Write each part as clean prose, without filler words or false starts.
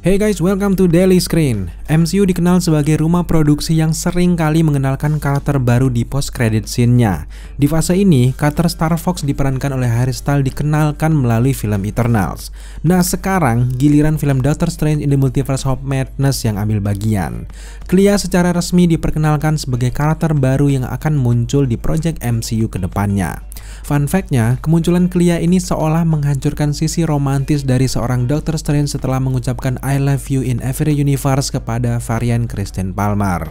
Hey guys, welcome to Daily Screen. MCU dikenal sebagai rumah produksi yang sering kali mengenalkan karakter baru di post-credit scene-nya. Di fase ini, karakter Star Fox diperankan oleh Harry Styles dikenalkan melalui film Eternals. Nah sekarang, giliran film Doctor Strange in the Multiverse of Madness yang ambil bagian. Clea secara resmi diperkenalkan sebagai karakter baru yang akan muncul di project MCU ke depannya. Fun fact-nya, kemunculan Clea ini seolah menghancurkan sisi romantis dari seorang Doctor Strange setelah mengucapkan I love you in every universe kepada varian Kristen Palmer.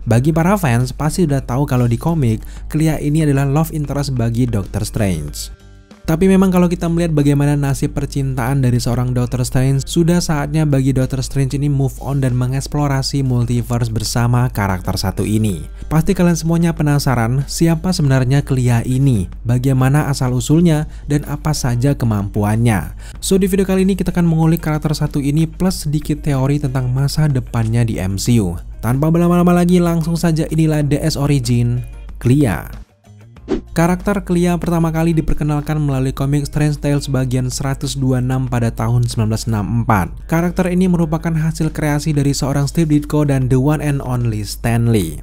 Bagi para fans, pasti udah tahu kalau di komik, Clea ini adalah love interest bagi Doctor Strange. Tapi memang kalau kita melihat bagaimana nasib percintaan dari seorang Doctor Strange, sudah saatnya bagi Doctor Strange ini move on dan mengeksplorasi multiverse bersama karakter satu ini. Pasti kalian semuanya penasaran siapa sebenarnya Clea ini, bagaimana asal-usulnya, dan apa saja kemampuannya. So di video kali ini kita akan mengulik karakter satu ini plus sedikit teori tentang masa depannya di MCU. Tanpa berlama-lama lagi, langsung saja inilah DS Origin Clea. Karakter Clea pertama kali diperkenalkan melalui komik Strange Tales bagian 126 pada tahun 1964. Karakter ini merupakan hasil kreasi dari seorang Steve Ditko dan the one and only Stan Lee.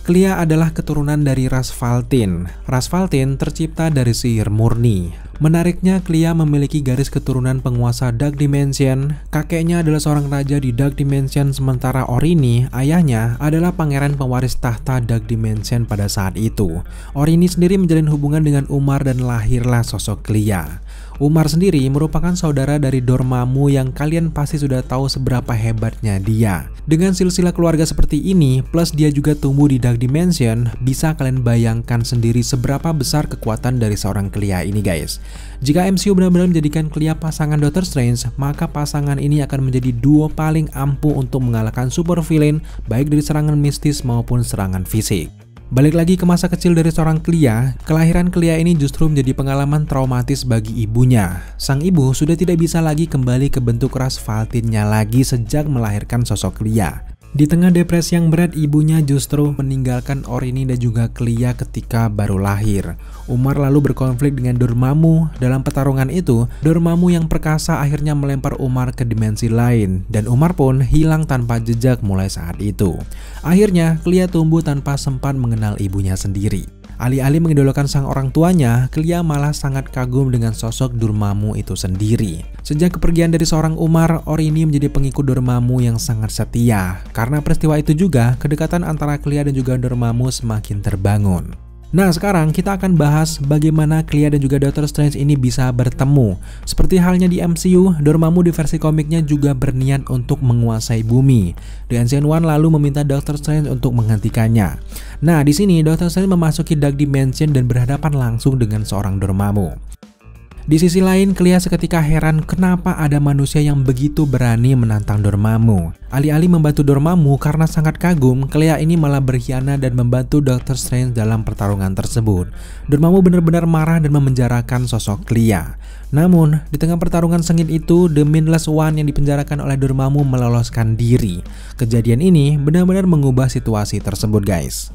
Clea adalah keturunan dari ras Valtin. Ras Valtin tercipta dari sihir murni. Menariknya, Clea memiliki garis keturunan penguasa Dark Dimension. Kakeknya adalah seorang raja di Dark Dimension, sementara Orini, ayahnya, adalah pangeran pewaris tahta Dark Dimension pada saat itu. Orini sendiri menjalin hubungan dengan Umar dan lahirlah sosok Clea. Umar sendiri merupakan saudara dari Dormammu yang kalian pasti sudah tahu seberapa hebatnya dia. Dengan silsilah keluarga seperti ini, plus dia juga tumbuh di Dark Dimension, bisa kalian bayangkan sendiri seberapa besar kekuatan dari seorang Clea ini guys. Jika MCU benar-benar menjadikan Clea pasangan Doctor Strange, maka pasangan ini akan menjadi duo paling ampuh untuk mengalahkan super villain baik dari serangan mistis maupun serangan fisik. Balik lagi ke masa kecil dari seorang Clea, kelahiran Clea ini justru menjadi pengalaman traumatis bagi ibunya. Sang ibu sudah tidak bisa lagi kembali ke bentuk ras Valtinnya lagi sejak melahirkan sosok Clea. Di tengah depresi yang berat, ibunya justru meninggalkan Orini dan juga Clea ketika baru lahir. Umar lalu berkonflik dengan Dormammu. Dalam pertarungan itu, Dormammu yang perkasa akhirnya melempar Umar ke dimensi lain, dan Umar pun hilang tanpa jejak mulai saat itu. Akhirnya, Clea tumbuh tanpa sempat mengenal ibunya sendiri. Alih-alih mengidolakan sang orang tuanya, Clea malah sangat kagum dengan sosok Dormammu itu sendiri. Sejak kepergian dari seorang Umar, Orini menjadi pengikut Dormammu yang sangat setia. Karena peristiwa itu juga, kedekatan antara Clea dan juga Dormammu semakin terbangun. Nah sekarang kita akan bahas bagaimana Clea dan juga Doctor Strange ini bisa bertemu. Seperti halnya di MCU, Dormammu di versi komiknya juga berniat untuk menguasai bumi. The Ancient One lalu meminta Doctor Strange untuk menghentikannya. Nah di sini Doctor Strange memasuki Dark Dimension dan berhadapan langsung dengan seorang Dormammu. Di sisi lain, Clea seketika heran kenapa ada manusia yang begitu berani menantang Dormammu. Alih-alih membantu Dormammu karena sangat kagum, Clea ini malah berkhianat dan membantu Doctor Strange dalam pertarungan tersebut. Dormammu benar-benar marah dan memenjarakan sosok Clea. Namun, di tengah pertarungan sengit itu, The Mindless One yang dipenjarakan oleh Dormammu meloloskan diri. Kejadian ini benar-benar mengubah situasi tersebut guys.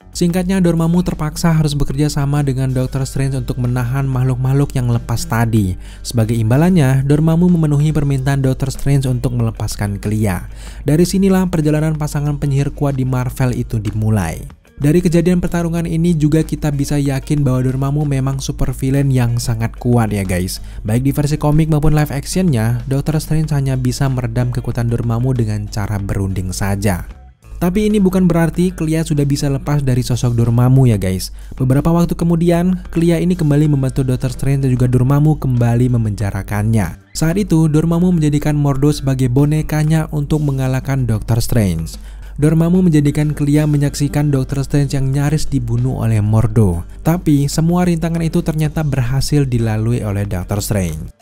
Singkatnya, Dormammu terpaksa harus bekerja sama dengan Doctor Strange untuk menahan makhluk-makhluk yang lepas tadi. Sebagai imbalannya, Dormammu memenuhi permintaan Doctor Strange untuk melepaskan Clea. Dari sinilah perjalanan pasangan penyihir kuat di Marvel itu dimulai. Dari kejadian pertarungan ini juga kita bisa yakin bahwa Dormammu memang super villain yang sangat kuat ya guys. Baik di versi komik maupun live actionnya, Doctor Strange hanya bisa meredam kekuatan Dormammu dengan cara berunding saja. Tapi ini bukan berarti Clea sudah bisa lepas dari sosok Dormammu ya guys. Beberapa waktu kemudian, Clea ini kembali membantu Doctor Strange dan juga Dormammu kembali memenjarakannya. Saat itu, Dormammu menjadikan Mordo sebagai bonekanya untuk mengalahkan Doctor Strange. Dormammu menjadikan Clea menyaksikan Doctor Strange yang nyaris dibunuh oleh Mordo. Tapi, semua rintangan itu ternyata berhasil dilalui oleh Doctor Strange.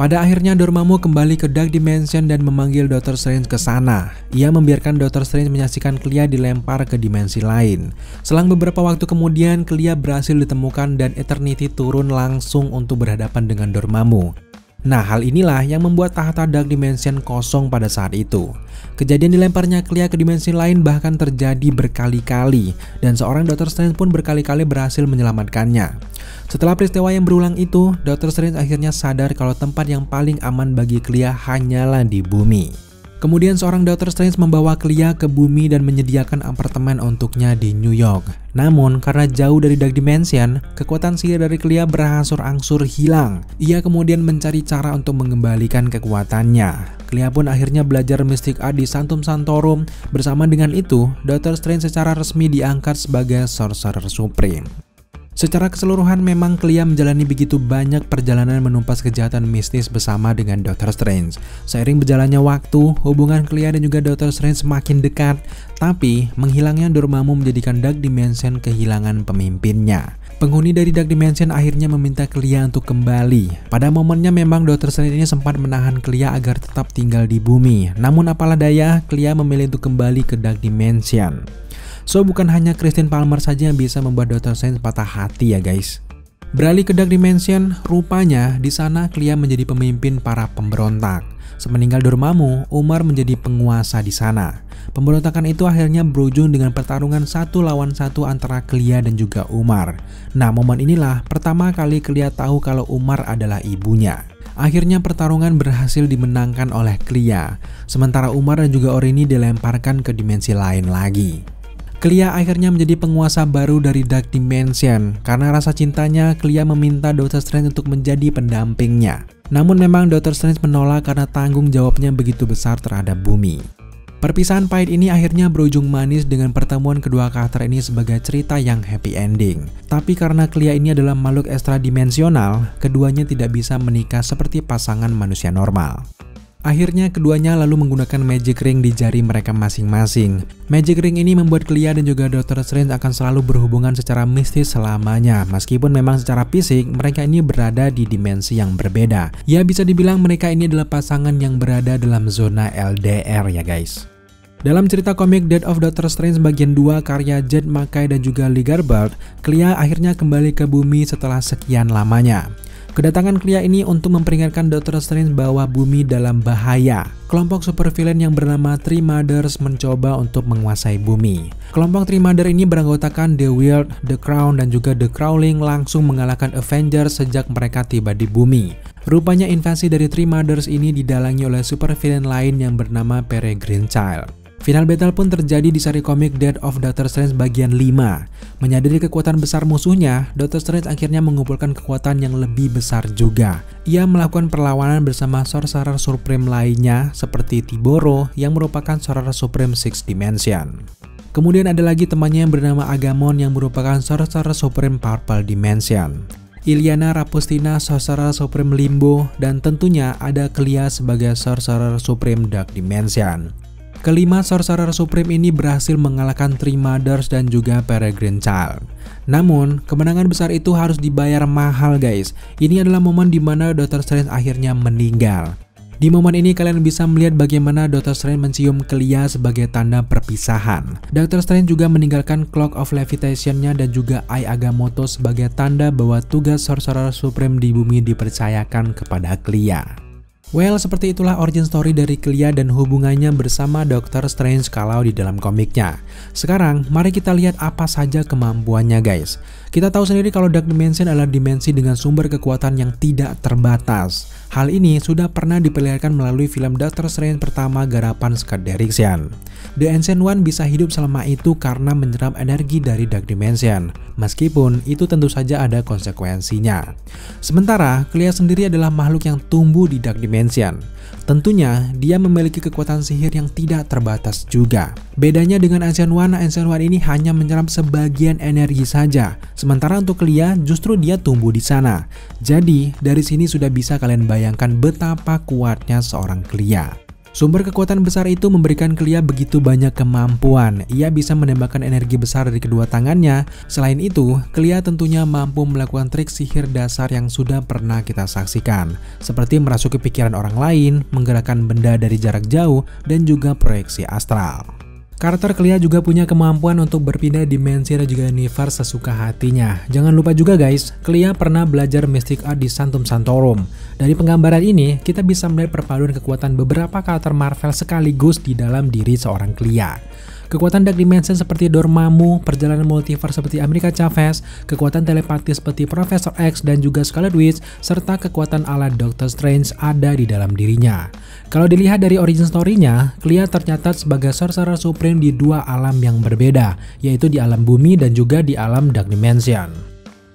Pada akhirnya Dormammu kembali ke Dark Dimension dan memanggil Doctor Strange ke sana. Ia membiarkan Doctor Strange menyaksikan Clea dilempar ke dimensi lain. Selang beberapa waktu kemudian, Clea berhasil ditemukan dan Eternity turun langsung untuk berhadapan dengan Dormammu. Nah, hal inilah yang membuat tahta Dark Dimension kosong pada saat itu. Kejadian dilemparnya Clea ke dimensi lain bahkan terjadi berkali-kali, dan seorang Doctor Strange pun berkali-kali berhasil menyelamatkannya. Setelah peristiwa yang berulang itu, Doctor Strange akhirnya sadar kalau tempat yang paling aman bagi Clea hanyalah di bumi. Kemudian seorang Doctor Strange membawa Clea ke bumi dan menyediakan apartemen untuknya di New York. Namun karena jauh dari Dark Dimension, kekuatan sihir dari Clea berangsur-angsur hilang. Ia kemudian mencari cara untuk mengembalikan kekuatannya. Clea pun akhirnya belajar Mystic Art di Sanctum Sanctorum. Bersama dengan itu, Doctor Strange secara resmi diangkat sebagai Sorcerer Supreme. Secara keseluruhan memang Clea menjalani begitu banyak perjalanan menumpas kejahatan mistis bersama dengan Doctor Strange. Seiring berjalannya waktu, hubungan Clea dan juga Doctor Strange semakin dekat, tapi menghilangnya Dormammu menjadikan Dark Dimension kehilangan pemimpinnya. Penghuni dari Dark Dimension akhirnya meminta Clea untuk kembali. Pada momennya memang Doctor Strange ini sempat menahan Clea agar tetap tinggal di bumi. Namun apalah daya, Clea memilih untuk kembali ke Dark Dimension. So bukan hanya Christine Palmer saja yang bisa membuat Doctor Strange patah hati ya guys. Beralih ke Dark Dimension, rupanya di sana Clea menjadi pemimpin para pemberontak. Semeninggal Dormammu, Umar menjadi penguasa di sana. Pemberontakan itu akhirnya berujung dengan pertarungan 1 lawan 1 antara Clea dan juga Umar. Nah, momen inilah pertama kali Clea tahu kalau Umar adalah ibunya. Akhirnya pertarungan berhasil dimenangkan oleh Clea, sementara Umar dan juga Orini dilemparkan ke dimensi lain lagi. Clea akhirnya menjadi penguasa baru dari Dark Dimension. Karena rasa cintanya, Clea meminta Doctor Strange untuk menjadi pendampingnya. Namun memang Doctor Strange menolak karena tanggung jawabnya begitu besar terhadap bumi. Perpisahan pahit ini akhirnya berujung manis dengan pertemuan kedua karakter ini sebagai cerita yang happy ending. Tapi karena Clea ini adalah makhluk ekstradimensional, keduanya tidak bisa menikah seperti pasangan manusia normal. Akhirnya keduanya lalu menggunakan magic ring di jari mereka masing-masing. Magic ring ini membuat Clea dan juga Doctor Strange akan selalu berhubungan secara mistis selamanya. Meskipun memang secara fisik mereka ini berada di dimensi yang berbeda. Ya bisa dibilang mereka ini adalah pasangan yang berada dalam zona LDR ya guys. Dalam cerita komik Death of Doctor Strange bagian 2 karya Jed Mackay dan juga Lee Garbett, Clea akhirnya kembali ke bumi setelah sekian lamanya. Kedatangan Clea ini untuk memperingatkan Doctor Strange bahwa bumi dalam bahaya. Kelompok supervillain yang bernama Three Mothers mencoba untuk menguasai bumi. Kelompok Three Mothers ini beranggotakan The Weird, The Crown, dan juga The Crawling langsung mengalahkan Avengers sejak mereka tiba di bumi. Rupanya invasi dari Three Mothers ini didalangi oleh supervillain lain yang bernama Peregrine Child. Final battle pun terjadi di seri komik Death of Doctor Strange bagian 5. Menyadari kekuatan besar musuhnya, Doctor Strange akhirnya mengumpulkan kekuatan yang lebih besar juga. Ia melakukan perlawanan bersama Sorcerer Supreme lainnya seperti Tiboro yang merupakan Sorcerer Supreme 6 Dimension. Kemudian ada lagi temannya yang bernama Agamon yang merupakan Sorcerer Supreme Purple Dimension. Illyana Rapustina Sorcerer Supreme Limbo, dan tentunya ada Clea sebagai Sorcerer Supreme Dark Dimension. Kelima Sorcerer Supreme ini berhasil mengalahkan Three Mothers dan juga Peregrine Child. Namun, kemenangan besar itu harus dibayar mahal guys. Ini adalah momen di mana Doctor Strange akhirnya meninggal. Di momen ini kalian bisa melihat bagaimana Doctor Strange mencium Clea sebagai tanda perpisahan. Doctor Strange juga meninggalkan Cloak of Levitation-nya dan juga Eye Agamotto sebagai tanda bahwa tugas Sorcerer Supreme di bumi dipercayakan kepada Clea. Well, seperti itulah origin story dari Clea dan hubungannya bersama Doctor Strange kalau di dalam komiknya. Sekarang, mari kita lihat apa saja kemampuannya guys. Kita tahu sendiri kalau Dark Dimension adalah dimensi dengan sumber kekuatan yang tidak terbatas. Hal ini sudah pernah diperlihatkan melalui film Doctor Strange pertama garapan Scott Derrickson. The Ancient One bisa hidup selama itu karena menyerap energi dari Dark Dimension. Meskipun itu tentu saja ada konsekuensinya. Sementara, Clea sendiri adalah makhluk yang tumbuh di Dark Dimension. Tentunya, dia memiliki kekuatan sihir yang tidak terbatas juga. Bedanya dengan Ancient One ini hanya menyerap sebagian energi saja. Sementara untuk Clea, justru dia tumbuh di sana. Jadi, dari sini sudah bisa kalian bayangkan betapa kuatnya seorang Clea. Sumber kekuatan besar itu memberikan Clea begitu banyak kemampuan. Ia bisa menembakkan energi besar dari kedua tangannya. Selain itu, Clea tentunya mampu melakukan trik sihir dasar yang sudah pernah kita saksikan, seperti merasuki pikiran orang lain, menggerakkan benda dari jarak jauh, dan juga proyeksi astral. Karakter Clea juga punya kemampuan untuk berpindah dimensi dan juga universe sesuka hatinya. Jangan lupa juga guys, Clea pernah belajar Mystic Art di Sanctum Sanctorum. Dari penggambaran ini, kita bisa melihat perpaduan kekuatan beberapa karakter Marvel sekaligus di dalam diri seorang Clea. Kekuatan Dark Dimension seperti Dormammu, perjalanan multiverse seperti America Chavez, kekuatan telepati seperti Professor X dan juga Scarlet Witch, serta kekuatan ala Doctor Strange ada di dalam dirinya. Kalau dilihat dari origin story-nya, Clea tercatat sebagai Sorcerer Supreme di dua alam yang berbeda, yaitu di alam bumi dan juga di alam Dark Dimension.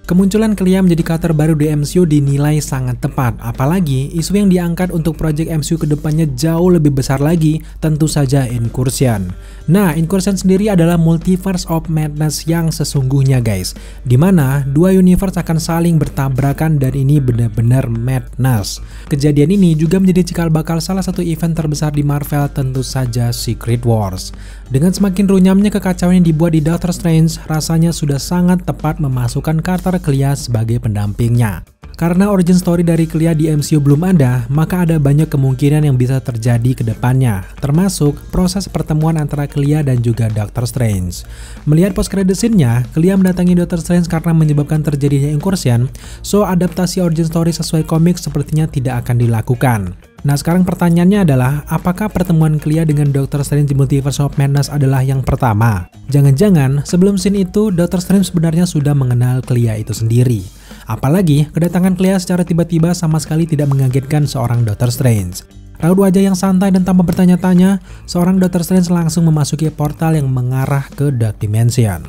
Kemunculan Clea menjadi karakter baru di MCU dinilai sangat tepat, apalagi isu yang diangkat untuk proyek MCU kedepannya jauh lebih besar lagi, tentu saja Incursion. Nah, Incursion sendiri adalah Multiverse of Madness yang sesungguhnya guys, dimana dua universe akan saling bertabrakan dan ini benar-benar madness. Kejadian ini juga menjadi cikal bakal salah satu event terbesar di Marvel, tentu saja Secret Wars. Dengan semakin runyamnya kekacauan yang dibuat di Doctor Strange, rasanya sudah sangat tepat memasukkan karakter Clea sebagai pendampingnya. Karena origin story dari Clea di MCU belum ada, maka ada banyak kemungkinan yang bisa terjadi ke depannya, termasuk proses pertemuan antara Clea dan juga Doctor Strange. Melihat post credit scene-nya, Clea mendatangi Doctor Strange karena menyebabkan terjadinya Incursion, so adaptasi origin story sesuai komik sepertinya tidak akan dilakukan. Nah, sekarang pertanyaannya adalah, apakah pertemuan Clea dengan Doctor Strange di Multiverse of Madness adalah yang pertama? Jangan-jangan sebelum scene itu, Doctor Strange sebenarnya sudah mengenal Clea itu sendiri. Apalagi, kedatangan Clea secara tiba-tiba sama sekali tidak mengagetkan seorang Doctor Strange. Raut wajah yang santai dan tanpa bertanya-tanya, seorang Doctor Strange langsung memasuki portal yang mengarah ke Dark Dimension.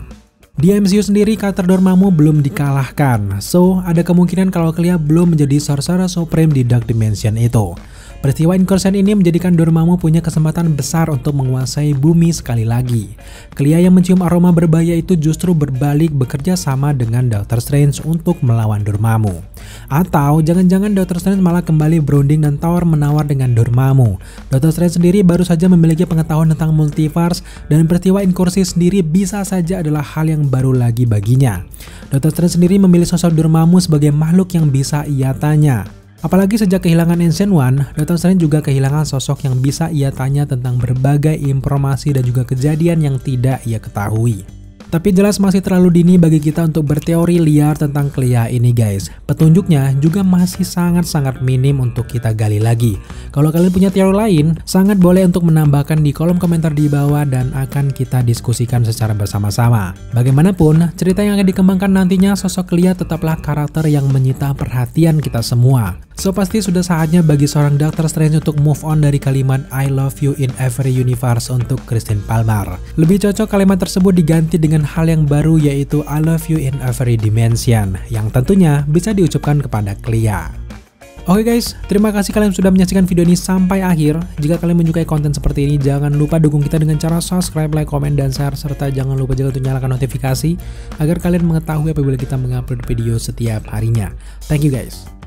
Di MCU sendiri, karakter Dormammu belum dikalahkan, so ada kemungkinan kalau Clea belum menjadi Sorcerer Supreme di Dark Dimension itu. Peristiwa Incursion ini menjadikan Dormammu punya kesempatan besar untuk menguasai bumi sekali lagi. Clea yang mencium aroma berbahaya itu justru berbalik bekerja sama dengan Doctor Strange untuk melawan Dormammu. Atau jangan-jangan Doctor Strange malah kembali berunding dan tawar-menawar dengan Dormammu. Doctor Strange sendiri baru saja memiliki pengetahuan tentang multiverse, dan peristiwa Incursion sendiri bisa saja adalah hal yang baru lagi baginya. Doctor Strange sendiri memilih sosok Dormammu sebagai makhluk yang bisa ia tanya. Apalagi sejak kehilangan Ancient One, Doctor Strange juga kehilangan sosok yang bisa ia tanya tentang berbagai informasi dan juga kejadian yang tidak ia ketahui. Tapi jelas masih terlalu dini bagi kita untuk berteori liar tentang Clea ini guys. Petunjuknya juga masih sangat-sangat minim untuk kita gali lagi. Kalau kalian punya teori lain, sangat boleh untuk menambahkan di kolom komentar di bawah dan akan kita diskusikan secara bersama-sama. Bagaimanapun, cerita yang akan dikembangkan nantinya, sosok Clea tetaplah karakter yang menyita perhatian kita semua. So pasti sudah saatnya bagi seorang Doctor Strange untuk move on dari kalimat I love you in every universe untuk Christine Palmer. Lebih cocok kalimat tersebut diganti dengan hal yang baru, yaitu I love you in every dimension, yang tentunya bisa diucapkan kepada Clea. Oke guys, terima kasih kalian sudah menyaksikan video ini sampai akhir. Jika kalian menyukai konten seperti ini, jangan lupa dukung kita dengan cara subscribe, like, komen, dan share. Serta jangan lupa juga untuk nyalakan notifikasi agar kalian mengetahui apabila kita mengupload video setiap harinya. Thank you guys.